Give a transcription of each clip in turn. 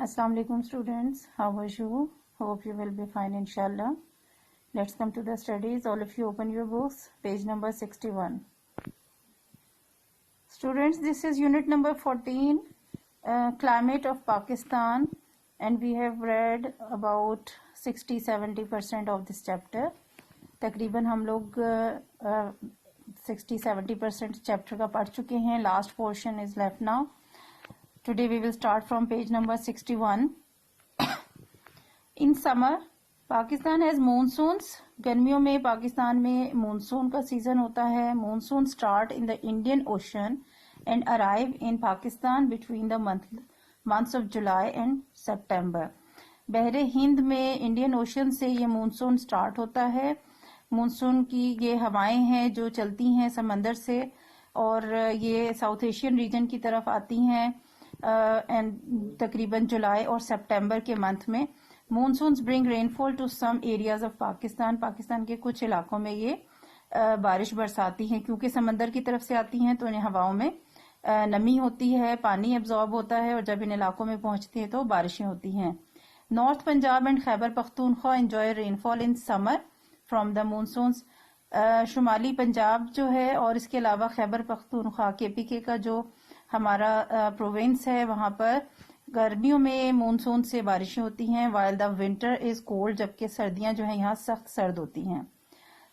Assalamu alaikum students, how are you? Hope you will be fine inshallah. Let's come to the studies. All of you open your books, page number 61. Students, this is unit number 14, climate of Pakistan, and we have read about 60-70% of this chapter. तकरीबन हम लोग 60-70% chapter का पढ़ चुके हैं. Last portion is left now. Today we will start from page number 61. In summer, Pakistan has monsoons. गर्मियों में पाकिस्तान में मानसून का सीजन होता है. Monsoon start in the Indian Ocean and arrive in Pakistan between the months of July and September. बहरे हिंद में Indian ocean से ये मानसून स्टार्ट होता है. मानसून की ये हवाएं हैं जो चलती हैं समंदर से और ये साउथ एशियन रीजन की तरफ आती हैं एंड तकरीबन जुलाई और सितंबर के मंथ में. Monsoons bring rainfall to some areas of Pakistan. Pakistan के कुछ इलाकों में ये बारिश बरसाती हैं. क्योंकि समंदर की तरफ से आती हैं तो इन्हें हवाओं में नमी होती है, पानी एब्जॉर्ब होता है और जब इन इलाकों में पहुंचती है तो बारिशें होती हैं. North Punjab and Khyber Pakhtunkhwa enjoy rainfall in summer from the monsoons. शुमाली पंजाब जो है और इसके अलावा खैबर पख्तूनख्वा केपीके का जो हमारा प्रोविंस है वहां पर गर्मियों में मानसून से बारिशें होती हैं. While the winter is cold, जबकि सर्दियां जो है यहाँ सख्त सर्द होती हैं.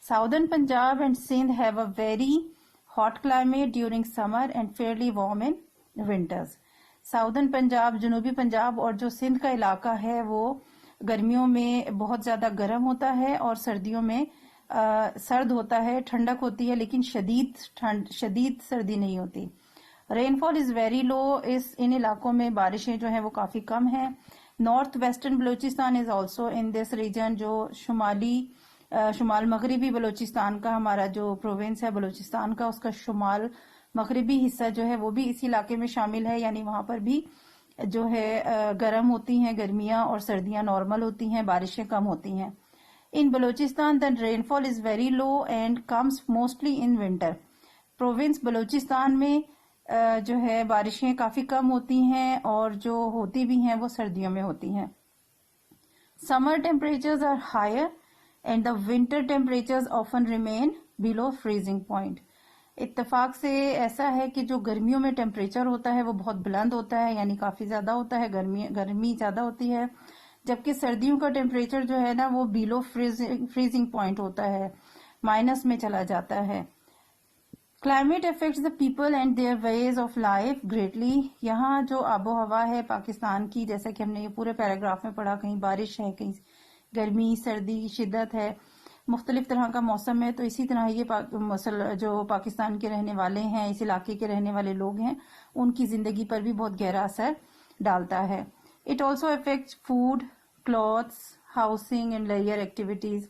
Southern Punjab and Sindh have a very hot climate during summer and fairly warm in winters. Southern Punjab, जनूबी पंजाब और जो सिंध का इलाका है वो गर्मियों में बहुत ज्यादा गर्म होता है और सर्दियों में सर्द होता है, ठंडक होती है लेकिन शदीद सर्दी नहीं होती. Rainfall is very low. इन इलाकों में बारिशें जो हैं वो काफी कम हैं. North western Balochistan is also in this region. जो शुमाल मगरबी बलूचिस्तान का हमारा जो प्रोविंस है बलूचिस्तान का, उसका शुमाल मगरबी हिस्सा जो है वो भी इसी इलाके में शामिल है. यानी वहां पर भी जो है गर्म होती हैं गर्मियां और सर्दियां नॉर्मल होती हैं, बारिशें कम होती हैं. In Balochistan the rainfall is very low and comes mostly in winter. Province Balochistan में जो है बारिशें काफी कम होती हैं और जो होती भी हैं वो सर्दियों में होती हैं. Summer temperatures are higher and the winter temperatures often remain below freezing point. इत्तेफाक से ऐसा है कि जो गर्मियों में टेम्परेचर होता है वो बहुत बुलंद होता है, यानी काफी ज्यादा होता है, गर्मी ज्यादा होती है, जबकि सर्दियों का टेम्परेचर जो है ना वो बिलो फ्रीजिंग पॉइंट होता है, माइनस में चला जाता है. Climate affects the people and their ways of life greatly. यहाँ जो आबो हवा है पाकिस्तान की, जैसा कि हमने ये पूरे पैराग्राफ में पढ़ा, कहीं बारिश है, कहीं गर्मी सर्दी शिद्दत है, मुख्तलिफ तरह का मौसम है. तो इसी तरह ये जो पाकिस्तान के रहने वाले हैं, इस इलाके के रहने वाले लोग हैं, उनकी जिंदगी पर भी बहुत गहरा असर डालता है. It also affects food, clothes, housing and leisure activities.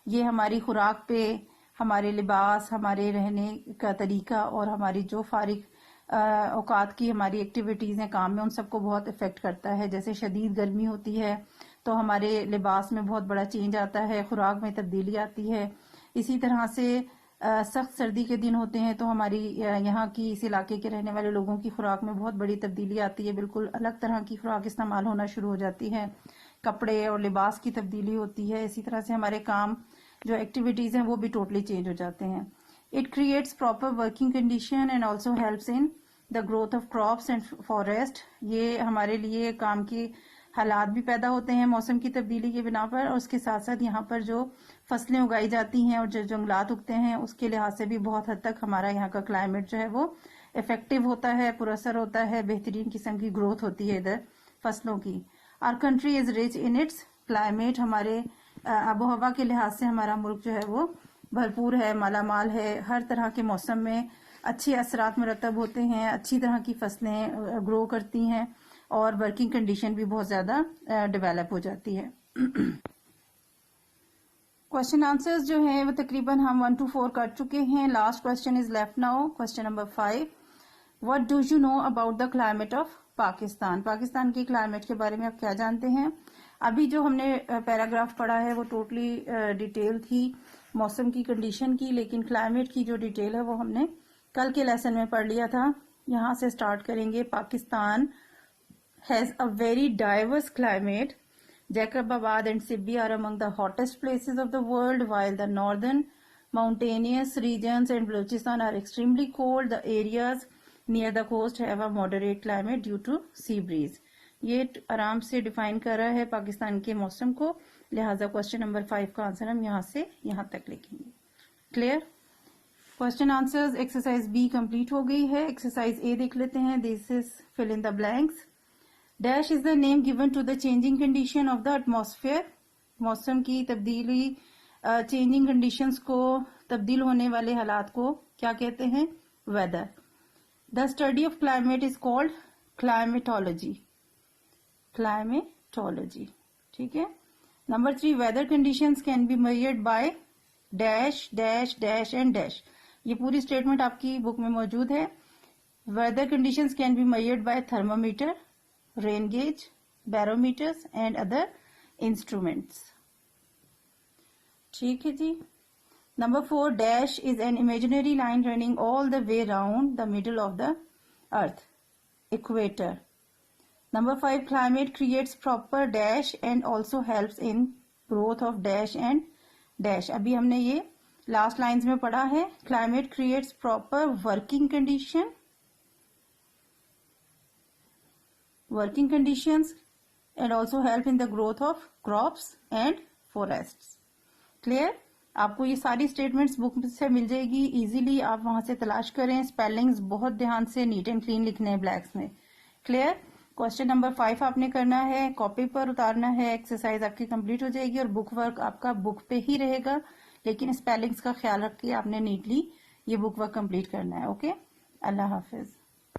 ये हमारी खुराक पे, हमारे लिबास, हमारे रहने का तरीका और हमारी जो फारिग औकात की हमारी एक्टिविटीज हैं काम में, उन सबको बहुत इफेक्ट करता है. जैसे शदीद गर्मी होती है तो हमारे लिबास में बहुत बड़ा चेंज आता है, खुराक में तब्दीली आती है. इसी तरह से सख्त सर्दी के दिन होते हैं तो हमारी यहाँ की इस इलाके के रहने वाले लोगों की खुराक में बहुत बड़ी तब्दीली आती है. बिल्कुल अलग तरह की खुराक इस्तेमाल होना शुरू हो जाती है, कपड़े और लिबास की तब्दीली होती है. इसी तरह से हमारे काम जो एक्टिविटीज हैं वो भी टोटली चेंज हो जाते हैं. It creates proper working condition and also helps in the growth of crops and forest. ये हमारे लिए काम की हालात भी पैदा होते हैं मौसम की तब्दीली के बिना पर, और उसके साथ साथ यहाँ पर जो फसलें उगाई जाती हैं और जो जंगलात उगते हैं उसके लिहाज से भी बहुत हद तक हमारा यहाँ का क्लाइमेट जो है वो इफेक्टिव होता है, पुरअसर होता है, बेहतरीन किस्म की ग्रोथ होती है इधर फसलों की. Our country is rich in its climate. हमारे आबो हवा के लिहाज से हमारा मुल्क जो है वो भरपूर है, मालामाल है. हर तरह के मौसम में अच्छे असरात मुरतब होते हैं, अच्छी तरह की फसलें ग्रो करती हैं और वर्किंग कंडीशन भी बहुत ज्यादा डेवलप हो जाती है. क्वेश्चन आंसर्स जो हैं वो तकरीबन हम 1 to 4 कर चुके हैं. Last question is left now. Question number 5. What do you know about the climate of Pakistan. Pakistan के क्लाइमेट के बारे में आप क्या जानते हैं. अभी जो हमने पैराग्राफ पढ़ा है वो टोटली डिटेल थी मौसम की कंडीशन की, लेकिन क्लाइमेट की जो डिटेल है वो हमने कल के लेसन में पढ़ लिया था. यहाँ से स्टार्ट करेंगे. Pakistan has a very diverse climate. Jacobabad and Sibbi are among the hottest places of the world, while the northern mountainous regions and Balochistan are extremely cold. The areas near the coast have a moderate climate due to sea breeze. یہ آرام سے define کر رہا ہے پاکستان کے موسم کو, لہٰذا کوشچن نمبر 5 کا آنسر ہم یہاں سے یہاں تک لکھیں گے. Clear? Question answers exercise B complete ہو گئی ہے. ایکسرسائز اے دیکھ لیتے ہیں. This is fill in the blanks. Dash is the name given to the changing condition of the atmosphere. موسم کی تبدیلی, چینجنگ کنڈیشنز کو, تبدیل ہونے والے حالات کو کیا کہتے ہیں؟ Weather. The study of climate is called climatology. Climatology. ٹھیک ہے. Number 3, weather conditions can be measured by dash dash dash and dash. یہ پوری اسٹیٹمنٹ آپ کی بک میں موجود ہے. Weather conditions can be measured by thermometer, rain gauge, barometers and other instruments. ٹھیک ہے جی. Number 4, dash is an imaginary line running all the way round the middle of the earth, equator. Number 5, climate creates proper dash and also helps in growth of dash and dash. ابھی ہم نے یہ last lines میں پڑھا ہے. Climate creates proper working conditions and also help in the growth of crops and forests. Clear? آپ کو یہ ساری اسٹیٹمنٹس بک سے مل جائے گی ایزیلی. آپ وہاں سے تلاش کریں. اسپیلنگز بہت دھیان سے نیٹ اینڈ کلین لکھنے ہیں بلیکس میں. کلیئر؟ کوشچن نمبر 5 آپ نے کرنا ہے, کاپی پر اتارنا ہے. ایکسرسائز آپ کی کمپلیٹ ہو جائے گی اور بک ورک آپ کا بک پہ ہی رہے گا, لیکن اسپیلنگز کا خیال رکھ کے آپ نے نیٹلی یہ بک ورک کمپلیٹ کرنا ہے. اوکے, اللہ حافظ.